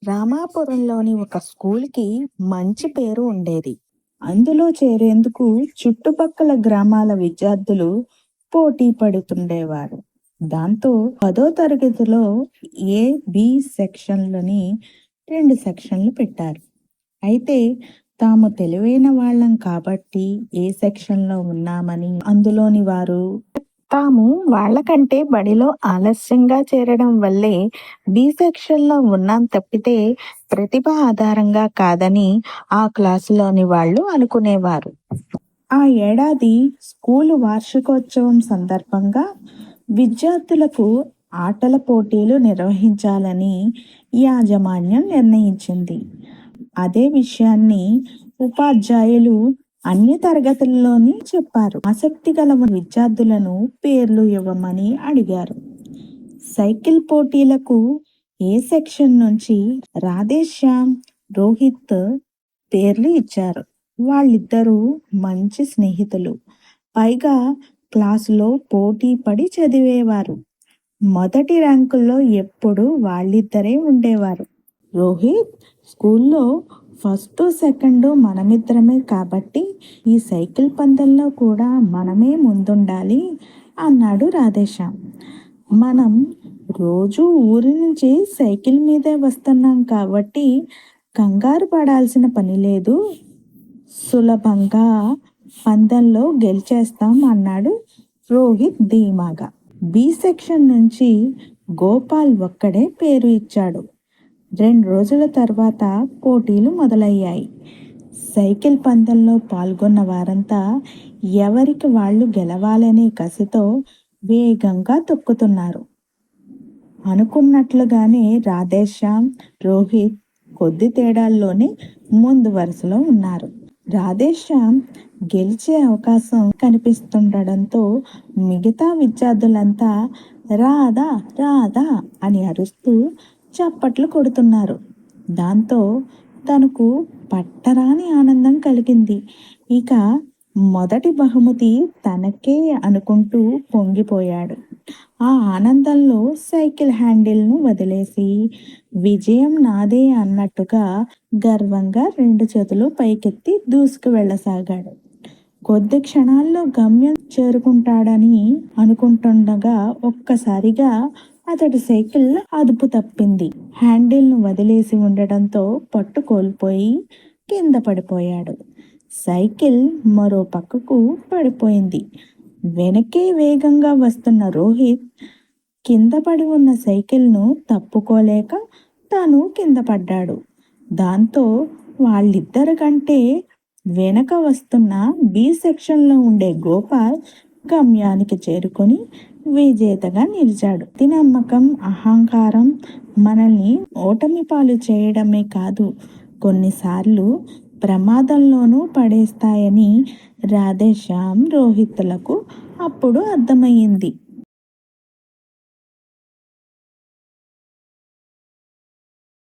రామాపురంలోని ఒక స్కూల్‌కి మంచి పేరు ఉండేది. అందులో చేరేందుకు చుట్టుపక్కల గ్రామాల విద్యార్థులు పోటీ పడుతుండేవారు. దాంతో 10వ తరగతిలో ఏ, బి సెక్షన్‌లని 2 సెక్షన్‌లు పెట్టారు. అయితే తాము తెలివైన వాళ్ళం కాబట్టి ఏ సెక్షన్‌లో ఉన్నామని అందులోని వారు తాము వాళ్ళకంటే బడిలో ఆలస్యంగా చేరడం వల్లే బి సెక్షన్‌లో ఉన్నాం తప్పితే ప్రతిభ ఆధారంగా కాదని ఆ క్లాసులోని వాళ్ళు అనుకునేవారు. ఆ ఏడాది స్కూలు వార్షికోత్సవం సందర్భంగా విద్యార్థులకు ఆటల పోటీలు నిర్వహించాలని యాజమాన్యం నిర్ణయించింది. అదే విషయాన్ని ఉపాధ్యాయులు అన్ని తరగతుల్లోని చెప్పారు. ఆసక్తి గల విద్యార్థులను పేర్లు ఇవ్వమని అడిగారు. సైకిల్ పోటీలకు ఏ సెక్షన్ నుంచి రాధేశ్యామ్, రోహిత్ పేర్లు ఇచ్చారు. వాళ్ళిద్దరూ మంచి స్నేహితులు. పైగా క్లాసులో పోటీ పడి చదివేవారు. మొదటి ర్యాంకుల్లో ఎప్పుడూ వాళ్ళిద్దరే ఉండేవారు. రోహిత్, స్కూల్లో ఫస్ట్ సెకండ్ మనమిద్దరమే కాబట్టి ఈ సైకిల్ పందెంలో కూడా మనమే ముందుండాలి అన్నాడు రాధేశ్యామ్. మనం రోజు ఊరి నుంచి సైకిల్ మీదే వస్తున్నాం కాబట్టి కంగారు పడాల్సిన పని లేదు, సులభంగా పందెంలో గెలిచేస్తాం అన్నాడు రోహిత్ ధీమాగా. బి సెక్షన్ నుంచి గోపాల్ ఒక్కడే పేరు ఇచ్చాడు. 2 రోజుల తర్వాత పోటీలు మొదలయ్యాయి. సైకిల్ పందెంలో పాల్గొన్న వారంతా ఎవరికి వాళ్ళు గెలవాలనే కసితో వేగంగా తొక్కుతున్నారు. అనుకున్నట్లుగానే రాధేశ్యామ్, రోహిత్ కొద్ది తేడాల్లోనే ముందు వరుసలో ఉన్నారు. రాధేశ్యామ్ గెలిచే అవకాశం కనిపిస్తుండడంతో మిగతా విద్యార్థులంతా రాధా రాధా అని అరుస్తూ చప్పట్లు కొడుతున్నారు. దాంతో తనకు పట్టరాని ఆనందం కలిగింది. ఇక మొదటి బహుమతి తనకే అనుకుంటూ పొంగిపోయాడు. ఆ ఆనందంలో సైకిల్ హ్యాండిల్ను వదిలేసి విజయం నాదే అన్నట్టుగా గర్వంగా 2 చేతులు పైకెత్తి దూసుకు వెళ్ళసాగాడు. కొద్ది క్షణాల్లో గమ్యం చేరుకుంటాడని అనుకుంటుండగా ఒక్కసారిగా అతడి సైకిల్ అదుపు తప్పింది. హ్యాండిల్ను వదిలేసి ఉండడంతో పట్టు కోల్పోయి కింద పడిపోయాడు. సైకిల్ మరో పక్కకు పడిపోయింది. వెనకే వేగంగా వస్తున్న రోహిత్ కింద పడి ఉన్న సైకిల్ను తప్పుకోలేక తాను కింద పడ్డాడు. దాంతో వాళ్ళిద్దరి కంటే వెనక వస్తున్న బి సెక్షన్లో ఉండే గోపాల్ గమ్యానికి చేరుకొని విజేతగా నిలిచాడు. నమ్మకం, అహంకారం మనల్ని ఓటమి పాలు చేయడమే కాదు, కొన్నిసార్లు ప్రమాదంలోనూ పడేస్తాయని రాధేశ్యామ్, రోహిత్లకు అప్పుడు అర్థమయ్యింది.